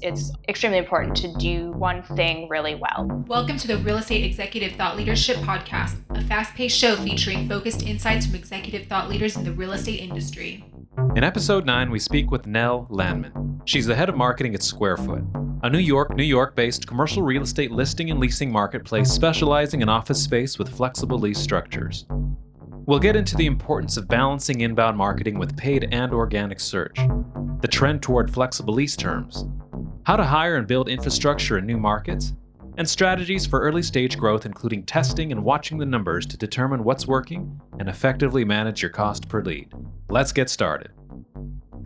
It's extremely important to do one thing really well. Welcome to the Real Estate Executive Thought Leadership Podcast, a fast-paced show featuring focused insights from executive thought leaders in the real estate industry. In episode 9, we speak with Nell Lanman. She's the head of marketing at SquareFoot, a New York-based commercial real estate listing and leasing marketplace specializing in office space with flexible lease structures. We'll get into the importance of balancing inbound marketing with paid and organic search, the trend toward flexible lease terms, how to hire and build infrastructure in new markets, and strategies for early-stage growth, including testing and watching the numbers to determine what's working and effectively manage your cost per lead. Let's get started.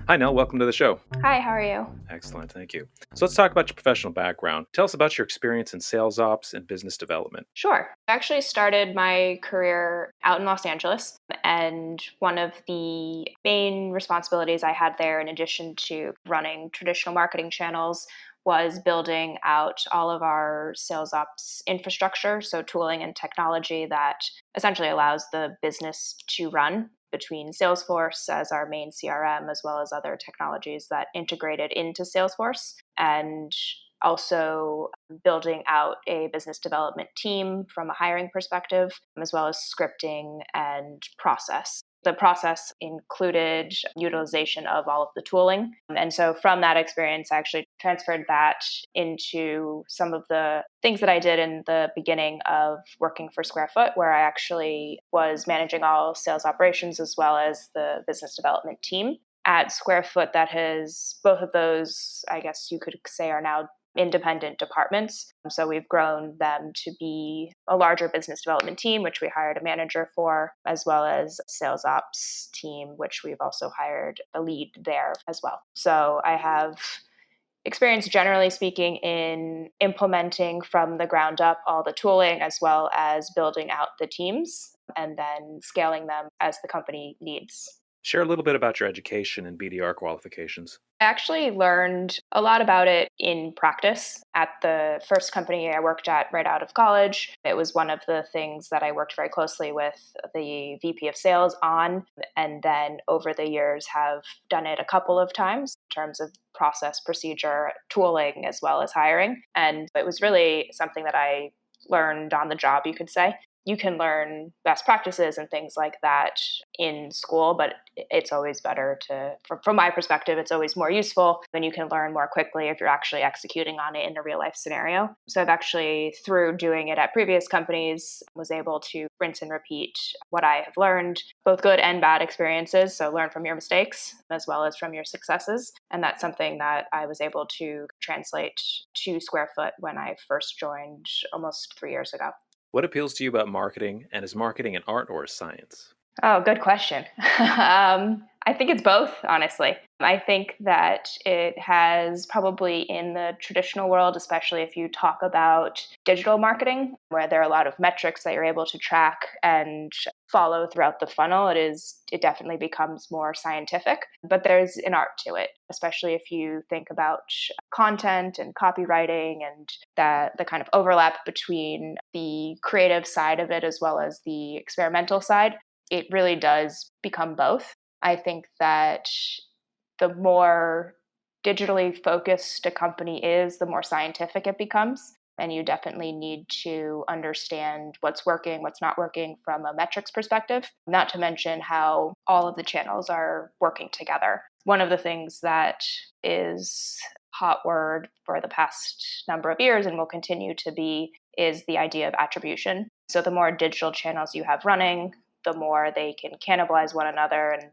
Hi, Nell. Welcome to the show. Hi, how are you? Excellent. Thank you. So let's talk about your professional background. Tell us about your experience in sales ops and business development. Sure. I actually started my career out in Los Angeles, and one of the main responsibilities I had there, in addition to running traditional marketing channels, was building out all of our sales ops infrastructure, so tooling and technology that essentially allows the business to run between Salesforce as our main CRM, as well as other technologies that integrated into Salesforce, and also building out a business development team from a hiring perspective, as well as scripting and process. The process included utilization of all of the tooling. And so from that experience, I actually transferred that into some of the things that I did in the beginning of working for SquareFoot, where I actually was managing all sales operations as well as the business development team. At SquareFoot, that has both of those, I guess you could say, are now independent departments. So we've grown them to be a larger business development team, which we hired a manager for, as well as a sales ops team, which we've also hired a lead there as well. So I have experience, generally speaking, in implementing from the ground up all the tooling, as well as building out the teams and then scaling them as the company needs. Share a little bit about your education and BDR qualifications. I actually learned a lot about it in practice at the first company I worked at right out of college. It was one of the things that I worked very closely with the VP of sales on, and then over the years have done it a couple of times in terms of process, procedure, tooling, as well as hiring. And it was really something that I learned on the job, you could say. You can learn best practices and things like that in school, but it's always better to, from my perspective, it's always more useful when you can learn more quickly if you're actually executing on it in a real life scenario. So I've actually, through doing it at previous companies, was able to rinse and repeat what I have learned, both good and bad experiences. So learn from your mistakes as well as from your successes. And that's something that I was able to translate to SquareFoot when I first joined almost 3 years ago. What appeals to you about marketing, and is marketing an art or a science? Oh, good question. I think it's both, honestly. I think that it has probably in the traditional world, especially if you talk about digital marketing, where there are a lot of metrics that you're able to track and follow throughout the funnel, it definitely becomes more scientific. But there's an art to it, especially if you think about content and copywriting and the kind of overlap between the creative side of it as well as the experimental side. It really does become both. I think that the more digitally focused a company is, the more scientific it becomes. And you definitely need to understand what's working, what's not working from a metrics perspective, not to mention how all of the channels are working together. One of the things that is hot word for the past number of years and will continue to be is the idea of attribution. So the more digital channels you have running, the more they can cannibalize one another, and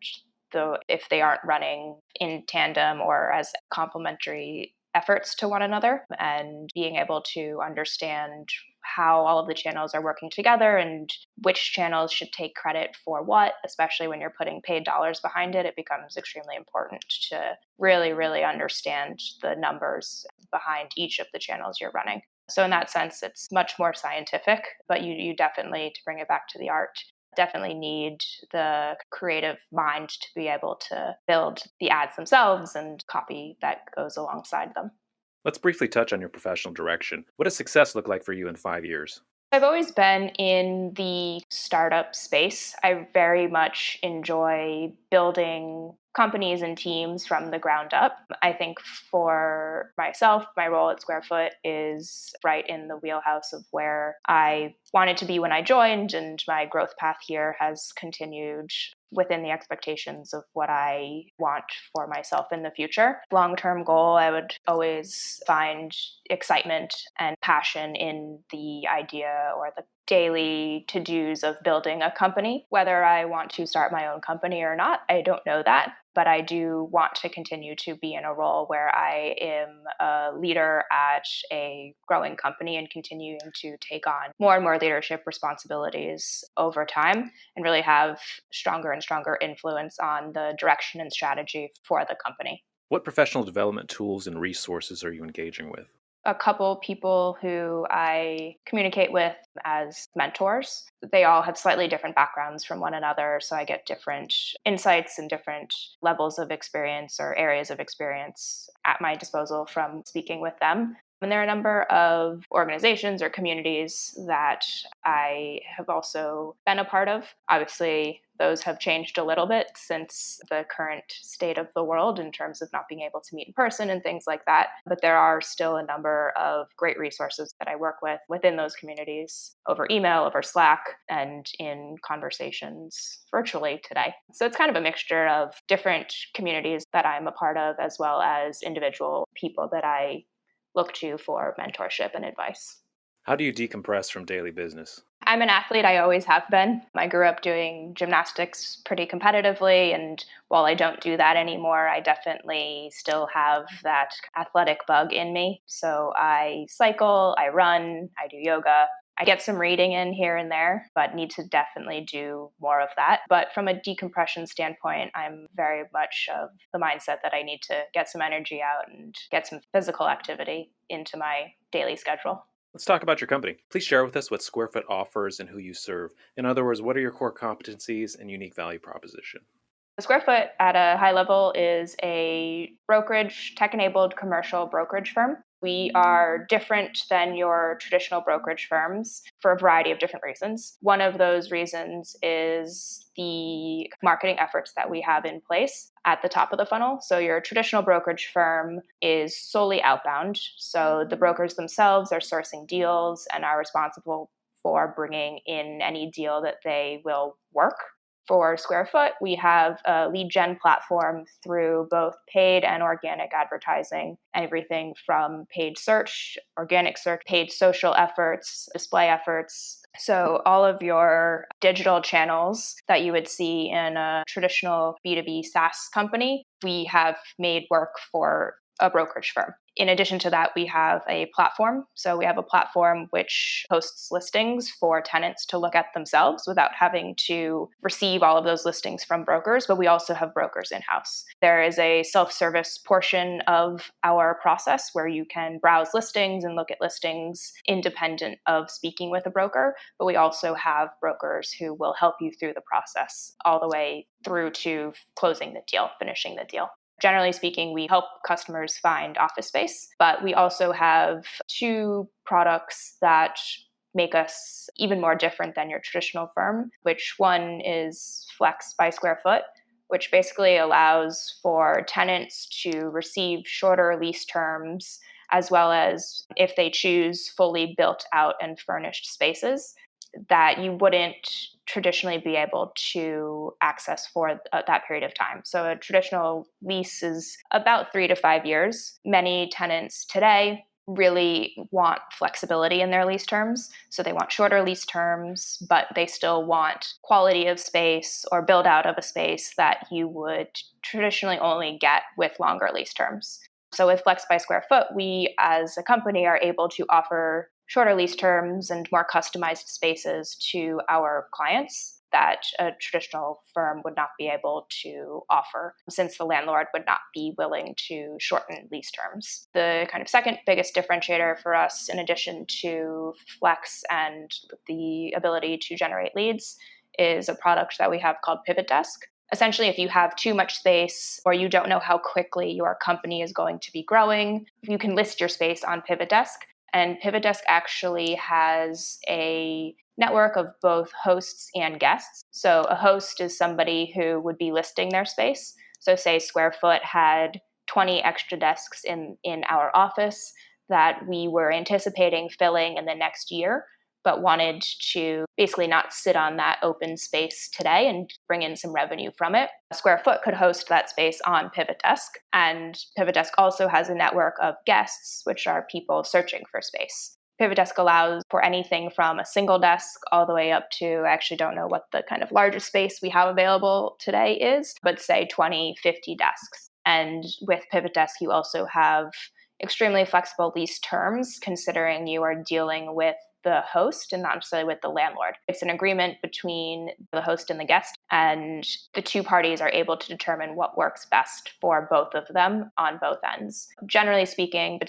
if they aren't running in tandem or as complementary efforts to one another, and being able to understand how all of the channels are working together and which channels should take credit for what, especially when you're putting paid dollars behind it, it becomes extremely important to really, really understand the numbers behind each of the channels you're running. So in that sense, it's much more scientific, but you definitely, to bring it back to the art, definitely need the creative mind to be able to build the ads themselves and copy that goes alongside them. Let's briefly touch on your professional direction. What does success look like for you in 5 years? I've always been in the startup space. I very much enjoy building companies and teams from the ground up. I think for myself, my role at SquareFoot is right in the wheelhouse of where I wanted to be when I joined, and my growth path here has continued within the expectations of what I want for myself in the future. Long-term goal, I would always find excitement and passion in the idea or the daily to-dos of building a company. Whether I want to start my own company or not, I don't know that, but I do want to continue to be in a role where I am a leader at a growing company and continuing to take on more and more leadership responsibilities over time and really have stronger and stronger influence on the direction and strategy for the company. What professional development tools and resources are you engaging with? A couple people who I communicate with as mentors. They all have slightly different backgrounds from one another, so I get different insights and different levels of experience or areas of experience at my disposal from speaking with them. And there are a number of organizations or communities that I have also been a part of. Obviously, those have changed a little bit since the current state of the world in terms of not being able to meet in person and things like that. But there are still a number of great resources that I work with within those communities over email, over Slack, and in conversations virtually today. So it's kind of a mixture of different communities that I'm a part of, as well as individual people that I look to for mentorship and advice. How do you decompress from daily business? I'm an athlete. I always have been. I grew up doing gymnastics pretty competitively. And while I don't do that anymore, I definitely still have that athletic bug in me. So I cycle, I run, I do yoga. I get some reading in here and there, but need to definitely do more of that. But from a decompression standpoint, I'm very much of the mindset that I need to get some energy out and get some physical activity into my daily schedule. Let's talk about your company. Please share with us what SquareFoot offers and who you serve. In other words, what are your core competencies and unique value proposition? SquareFoot, at a high level, is a brokerage, tech-enabled commercial brokerage firm. We are different than your traditional brokerage firms for a variety of different reasons. One of those reasons is the marketing efforts that we have in place at the top of the funnel. So your traditional brokerage firm is solely outbound. So the brokers themselves are sourcing deals and are responsible for bringing in any deal that they will work. For SquareFoot, we have a lead gen platform through both paid and organic advertising, everything from paid search, organic search, paid social efforts, display efforts. So all of your digital channels that you would see in a traditional B2B SaaS company, we have made work for a brokerage firm. In addition to that, we have a platform. So we have a platform which hosts listings for tenants to look at themselves without having to receive all of those listings from brokers, but we also have brokers in-house. There is a self-service portion of our process where you can browse listings and look at listings independent of speaking with a broker, but we also have brokers who will help you through the process all the way through to closing the deal, finishing the deal. Generally speaking, we help customers find office space, but we also have two products that make us even more different than your traditional firm, which one is Flex by SquareFoot, which basically allows for tenants to receive shorter lease terms, as well as, if they choose, fully built out and furnished spaces that you wouldn't traditionally be able to access for that period of time. So a traditional lease is about 3 to 5 years. Many tenants today really want flexibility in their lease terms. So they want shorter lease terms, but they still want quality of space or build out of a space that you would traditionally only get with longer lease terms. So with Flex by SquareFoot, we as a company are able to offer shorter lease terms and more customized spaces to our clients that a traditional firm would not be able to offer, since the landlord would not be willing to shorten lease terms. The kind of second biggest differentiator for us, in addition to Flex and the ability to generate leads, is a product that we have called Pivot Desk. Essentially, if you have too much space or you don't know how quickly your company is going to be growing, you can list your space on Pivot Desk. And Pivot Desk actually has a network of both hosts and guests. So a host is somebody who would be listing their space. So say SquareFoot had 20 extra desks in our office that we were anticipating filling in the next year, but wanted to basically not sit on that open space today and bring in some revenue from it. SquareFoot could host that space on Pivot Desk, and Pivot Desk also has a network of guests, which are people searching for space. Pivot Desk allows for anything from a single desk all the way up to, I actually don't know what the kind of largest space we have available today is, but say 20, 50 desks. And with Pivot Desk, you also have extremely flexible lease terms, considering you are dealing with the host and not necessarily with the landlord. It's an agreement between the host and the guest, and the two parties are able to determine what works best for both of them on both ends. Generally speaking,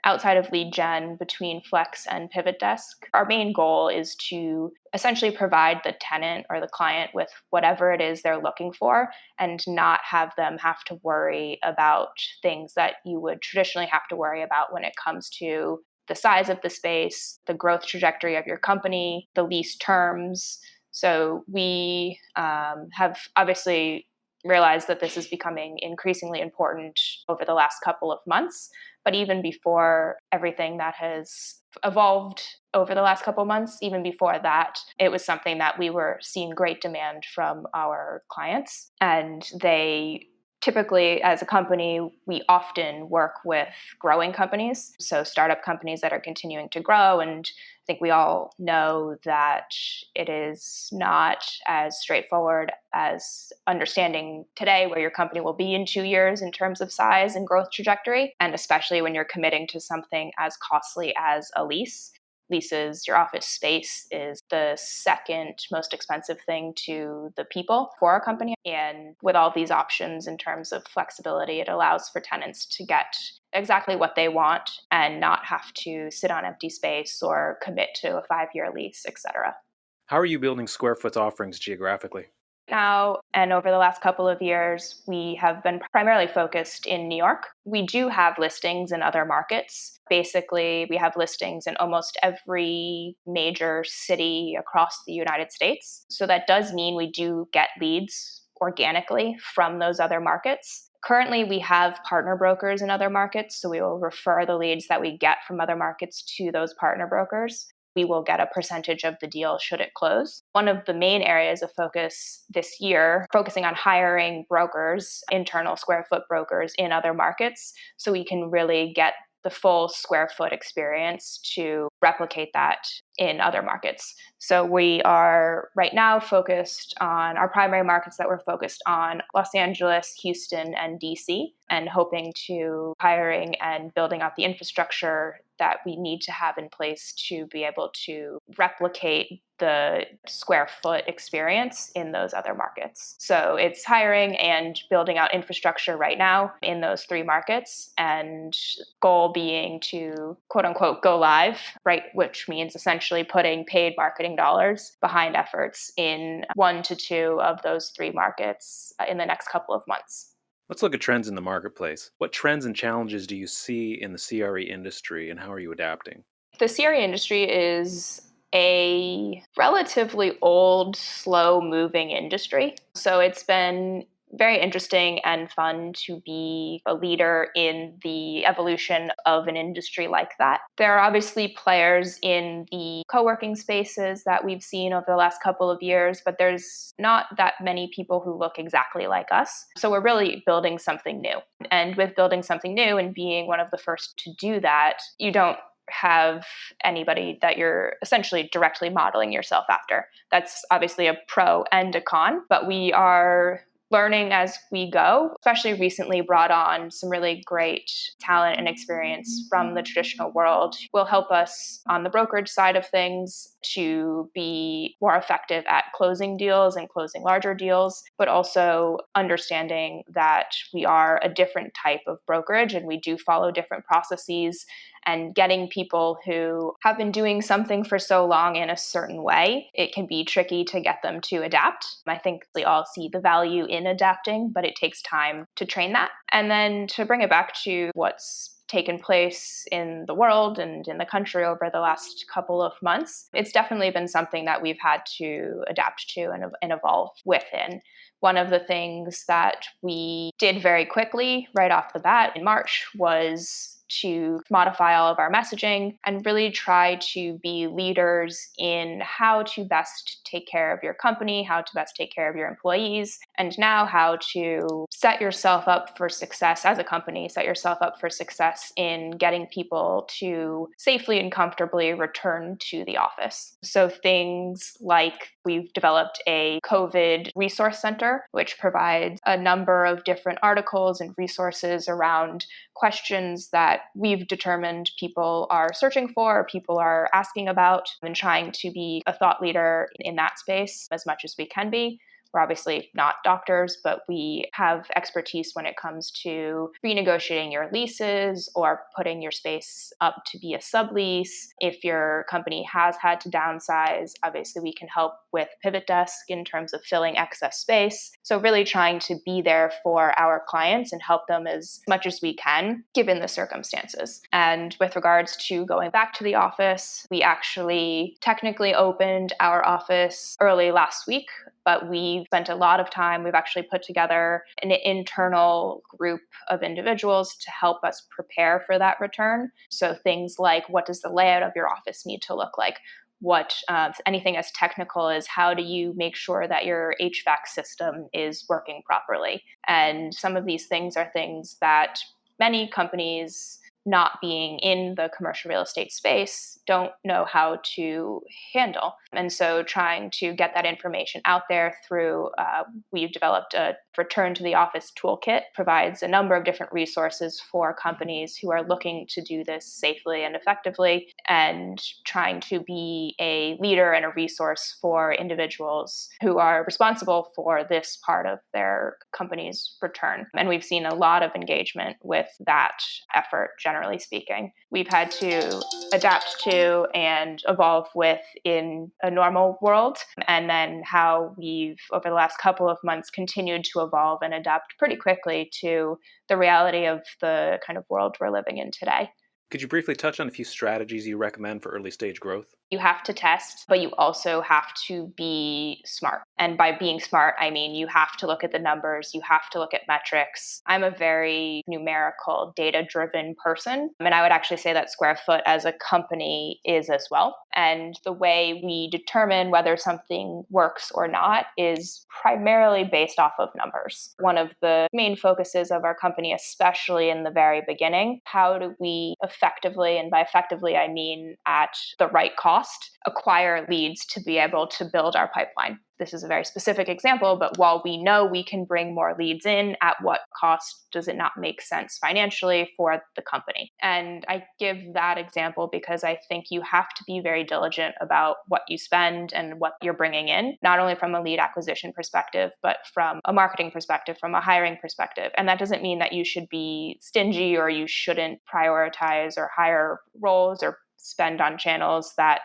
outside of lead gen, between Flex and Pivot Desk, our main goal is to essentially provide the tenant or the client with whatever it is they're looking for and not have them have to worry about things that you would traditionally have to worry about when it comes to the size of the space, the growth trajectory of your company, the lease terms. So we have obviously realized that this is becoming increasingly important over the last couple of months. But even before everything that has evolved over the last couple of months, even before that, it was something that we were seeing great demand from our clients. And they typically, as a company, we often work with growing companies, so startup companies that are continuing to grow. And I think we all know that it is not as straightforward as understanding today where your company will be in 2 years in terms of size and growth trajectory, and especially when you're committing to something as costly as a lease. Leases, your office space is the second most expensive thing to the people for a company. And with all these options in terms of flexibility, it allows for tenants to get exactly what they want and not have to sit on empty space or commit to a 5-year lease, etc. How are you building SquareFoot's offerings geographically? Now, and over the last couple of years, we have been primarily focused in New York. We do have listings in other markets. Basically, we have listings in almost every major city across the United States. So that does mean we do get leads organically from those other markets. Currently, we have partner brokers in other markets, so we will refer the leads that we get from other markets to those partner brokers. We will get a percentage of the deal should it close. One of the main areas of focus this year, focusing on hiring brokers, internal SquareFoot brokers in other markets, so we can really get the full SquareFoot experience to replicate that in other markets. So we are right now focused on our primary markets that we're focused on: Los Angeles, Houston, and DC, and hoping to hiring and building out the infrastructure that we need to have in place to be able to replicate the SquareFoot experience in those other markets. So it's hiring and building out infrastructure right now in those 3 markets, and goal being to quote unquote go live, right, which means essentially putting paid marketing dollars behind efforts in 1 to 2 of those 3 markets in the next couple of months. Let's look at trends in the marketplace. What trends and challenges do you see in the CRE industry, and how are you adapting? The CRE industry is a relatively old, slow-moving industry. So it's been very interesting and fun to be a leader in the evolution of an industry like that. There are obviously players in the co-working spaces that we've seen over the last couple of years, but there's not that many people who look exactly like us. So we're really building something new. And with building something new and being one of the first to do that, you don't have anybody that you're essentially directly modeling yourself after. That's obviously a pro and a con, but we are learning as we go, especially recently brought on some really great talent and experience from the traditional world, will help us on the brokerage side of things to be more effective at closing deals and closing larger deals, but also understanding that we are a different type of brokerage and we do follow different processes, and getting people who have been doing something for so long in a certain way, it can be tricky to get them to adapt. I think we all see the value in adapting, but it takes time to train that. And then to bring it back to what's taken place in the world and in the country over the last couple of months, it's definitely been something that we've had to adapt to and evolve within. One of the things that we did very quickly right off the bat in March was to modify all of our messaging and really try to be leaders in how to best take care of your company, how to best take care of your employees, and now how to set yourself up for success as a company, set yourself up for success in getting people to safely and comfortably return to the office. So things like we've developed a COVID resource center, which provides a number of different articles and resources around questions that we've determined people are searching for, people are asking about, and trying to be a thought leader in that space as much as we can be. We're obviously not doctors, but we have expertise when it comes to renegotiating your leases or putting your space up to be a sublease. If your company has had to downsize, obviously we can help with Pivot Desk in terms of filling excess space. So really trying to be there for our clients and help them as much as we can, given the circumstances. And with regards to going back to the office, we actually technically opened our office early last week, but we spent a lot of time. We've actually put together an internal group of individuals to help us prepare for that return. So things like, what does the layout of your office need to look like? Anything as technical as how do you make sure that your HVAC system is working properly? And some of these things are things that many companies, not being in the commercial real estate space, don't know how to handle. And so trying to get that information out there through, we've developed a return to the office toolkit, provides a number of different resources for companies who are looking to do this safely and effectively, and trying to be a leader and a resource for individuals who are responsible for this part of their company's return. And we've seen a lot of engagement with that effort, generally speaking. We've had to adapt to and evolve with in a normal world, and then how we've, over the last couple of months, continued to evolve and adapt pretty quickly to the reality of the kind of world we're living in today. Could you briefly touch on a few strategies you recommend for early stage growth? You have to test, but you also have to be smart. And by being smart, I mean you have to look at the numbers, you have to look at metrics. I'm a very numerical, data-driven person, and I would actually say that SquareFoot as a company is as well. And the way we determine whether something works or not is primarily based off of numbers. One of the main focuses of our company, especially in the very beginning, how do we effectively, and by effectively I mean at the right cost, acquire leads to be able to build our pipeline. This is a very specific example, but while we know we can bring more leads in, at what cost does it not make sense financially for the company? And I give that example because I think you have to be very diligent about what you spend and what you're bringing in, not only from a lead acquisition perspective, but from a marketing perspective, from a hiring perspective. And that doesn't mean that you should be stingy or you shouldn't prioritize or hire roles or spend on channels that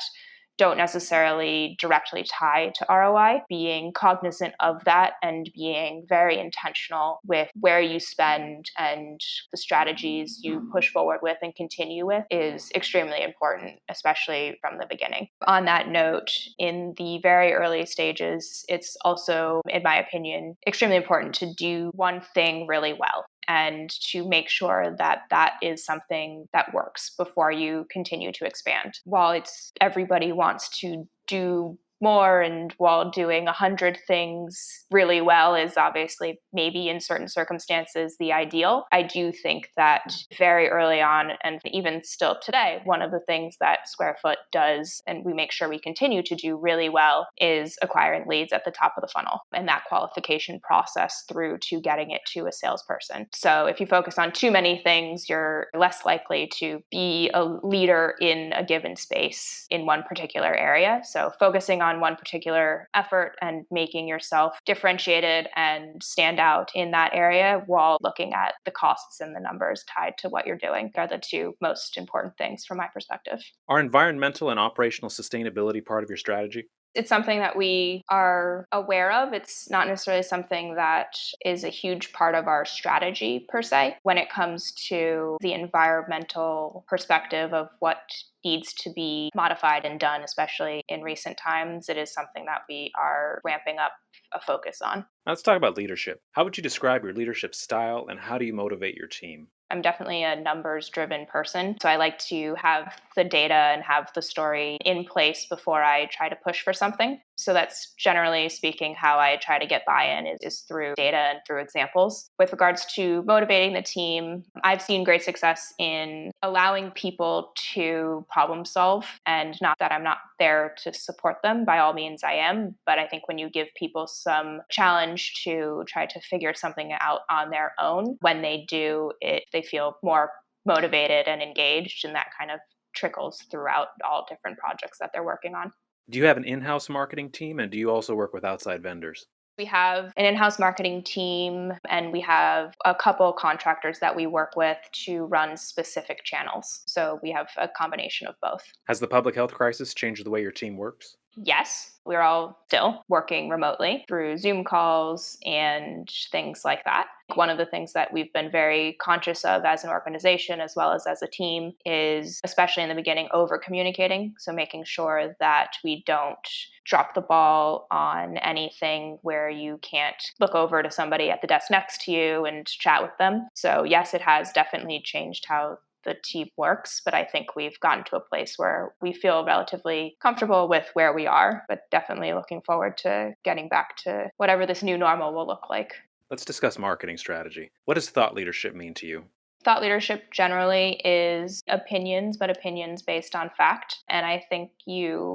don't necessarily directly tie to ROI. Being cognizant of that and being very intentional with where you spend and the strategies you push forward with and continue with is extremely important, especially from the beginning. On that note, in the very early stages, it's also, in my opinion, extremely important to do one thing really well, and to make sure that that is something that works before you continue to expand. While everybody wants to do more, and while doing 100 things really well is obviously maybe in certain circumstances the ideal, I do think that very early on, and even still today, one of the things that SquareFoot does, and we make sure we continue to do really well, is acquiring leads at the top of the funnel and that qualification process through to getting it to a salesperson. So if you focus on too many things, you're less likely to be a leader in a given space in one particular area. So focusing on one particular effort and making yourself differentiated and stand out in that area while looking at the costs and the numbers tied to what you're doing are the two most important things from my perspective. Are environmental and operational sustainability part of your strategy? It's something that we are aware of. It's not necessarily something that is a huge part of our strategy per se when it comes to the environmental perspective of what needs to be modified and done, especially in recent times. It is something that we are ramping up a focus on. Now let's talk about leadership. How would you describe your leadership style and how do you motivate your team? I'm definitely a numbers driven person. So I like to have the data and have the story in place before I try to push for something. So that's generally speaking how I try to get buy-in is through data and through examples. With regards to motivating the team, I've seen great success in allowing people to problem solve, and not that I'm not there to support them. By all means, I am. But I think when you give people some challenge to try to figure something out on their own, when they do it, they feel more motivated and engaged, and that kind of trickles throughout all different projects that they're working on. Do you have an in-house marketing team and do you also work with outside vendors? We have an in-house marketing team, and we have a couple contractors that we work with to run specific channels. So we have a combination of both. Has the public health crisis changed the way your team works? Yes, we're all still working remotely through Zoom calls and things like that. One of the things that we've been very conscious of as an organization as well as a team is, especially in the beginning, over communicating. So making sure that we don't drop the ball on anything where you can't look over to somebody at the desk next to you and chat with them. So yes, it has definitely changed how the team works, but I think we've gotten to a place where we feel relatively comfortable with where we are, but definitely looking forward to getting back to whatever this new normal will look like. Let's discuss marketing strategy. What does thought leadership mean to you? Thought leadership generally is opinions, but opinions based on fact. And I think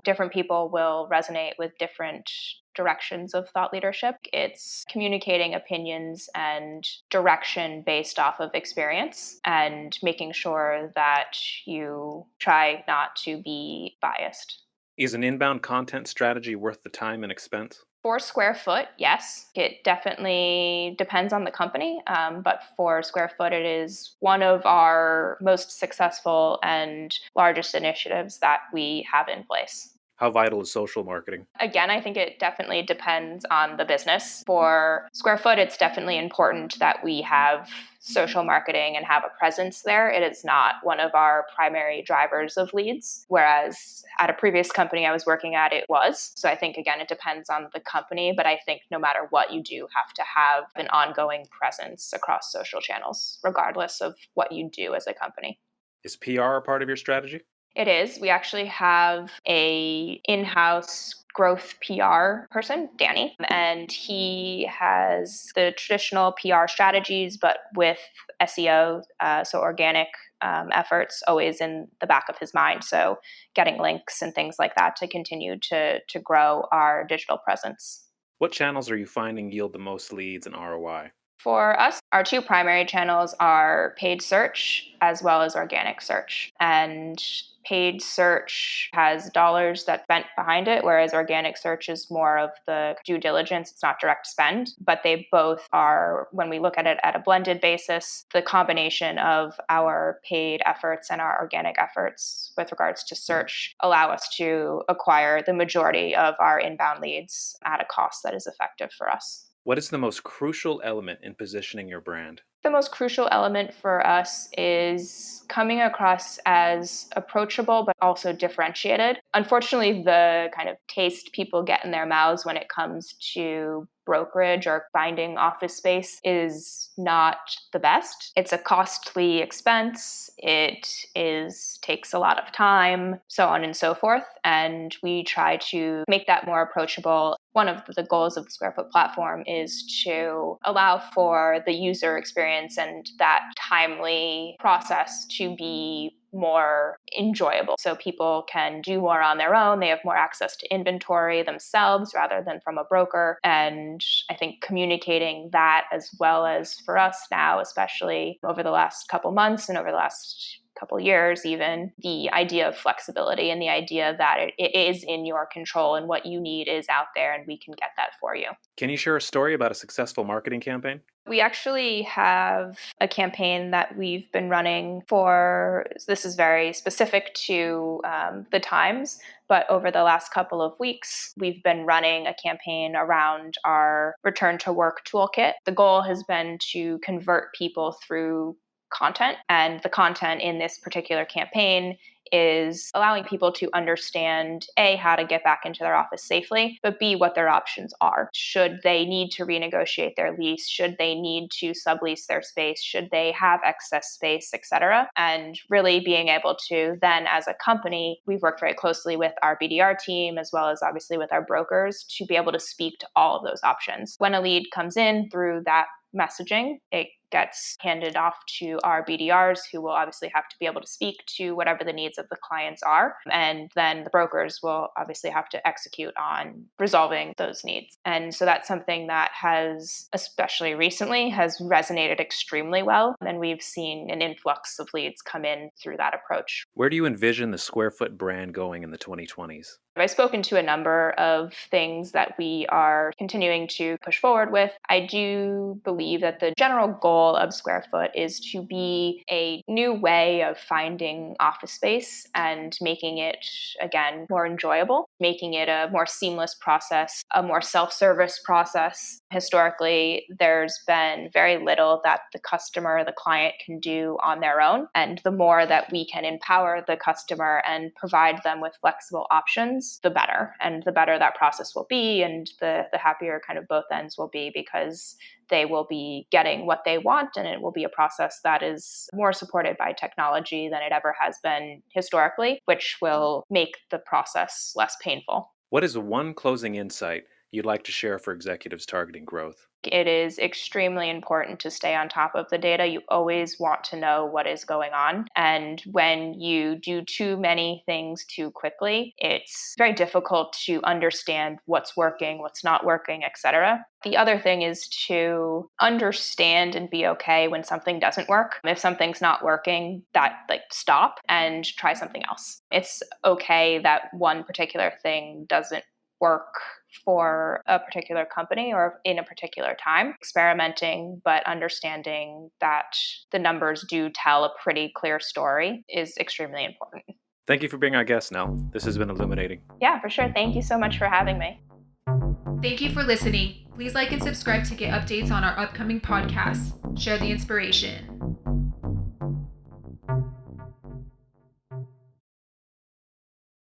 different people will resonate with different directions of thought leadership. It's communicating opinions and direction based off of experience and making sure that you try not to be biased. Is an inbound content strategy worth the time and expense? For SquareFoot, yes, it definitely depends on the company. But for SquareFoot, it is one of our most successful and largest initiatives that we have in place. How vital is social marketing? Again, I think it definitely depends on the business. For SquareFoot, it's definitely important that we have social marketing and have a presence there. It is not one of our primary drivers of leads, whereas at a previous company I was working at, it was. So I think, again, it depends on the company, but I think no matter what you do, have to have an ongoing presence across social channels, regardless of what you do as a company. Is PR a part of your strategy? It is. We actually have a in-house growth PR person, Danny, and he has the traditional PR strategies, but with SEO, so organic efforts always in the back of his mind. So getting links and things like that to continue to grow our digital presence. What channels are you finding yield the most leads and ROI? For us, our two primary channels are paid search as well as organic search. And paid search has dollars that's spent behind it, whereas organic search is more of the due diligence. It's not direct spend, but they both are, when we look at it at a blended basis, the combination of our paid efforts and our organic efforts with regards to search allow us to acquire the majority of our inbound leads at a cost that is effective for us. What is the most crucial element in positioning your brand? The most crucial element for us is coming across as approachable, but also differentiated. Unfortunately, the kind of taste people get in their mouths when it comes to brokerage or finding office space is not the best. It's a costly expense. Takes a lot of time, so on and so forth. And we try to make that more approachable. One of the goals of the SquareFoot platform is to allow for the user experience and that timely process to be more enjoyable. So people can do more on their own. They have more access to inventory themselves rather than from a broker. And I think communicating that, as well as for us now, especially over the last couple months and over the last couple years even, the idea of flexibility and the idea that it is in your control and what you need is out there and we can get that for you. Can you share a story about a successful marketing campaign? We actually have a campaign that we've been running for, this is very specific to the times, but over the last couple of weeks, we've been running a campaign around our return to work toolkit. The goal has been to convert people through content, and the content in this particular campaign is allowing people to understand A, how to get back into their office safely, but B, what their options are. Should they need to renegotiate their lease? Should they need to sublease their space? Should they have excess space, etc.? And really being able to then, as a company, we've worked very closely with our BDR team as well as obviously with our brokers to be able to speak to all of those options. When a lead comes in through that messaging, it gets handed off to our BDRs, who will obviously have to be able to speak to whatever the needs of the clients are. And then the brokers will obviously have to execute on resolving those needs. And so that's something that has, especially recently, has resonated extremely well. And we've seen an influx of leads come in through that approach. Where do you envision the SquareFoot brand going in the 2020s? I've spoken to a number of things that we are continuing to push forward with. I do believe that the general goal of SquareFoot is to be a new way of finding office space and making it, again, more enjoyable, making it a more seamless process, a more self-service process. Historically, there's been very little that the customer, the client can do on their own. And the more that we can empower the customer and provide them with flexible options, the better. And the better that process will be, and the happier kind of both ends will be, because they will be getting what they want, and it will be a process that is more supported by technology than it ever has been historically, which will make the process less painful. What is one closing insight you'd like to share for executives targeting growth? It is extremely important to stay on top of the data. You always want to know what is going on. And when you do too many things too quickly, it's very difficult to understand what's working, what's not working, etc. The other thing is to understand and be okay when something doesn't work. If something's not working, stop and try something else. It's okay that one particular thing doesn't work for a particular company or in a particular time. Experimenting, but understanding that the numbers do tell a pretty clear story is extremely important. Thank you for being our guest, Nell. This has been illuminating. Yeah, for sure. Thank you so much for having me. Thank you for listening. Please like and subscribe to get updates on our upcoming podcasts. Share the inspiration.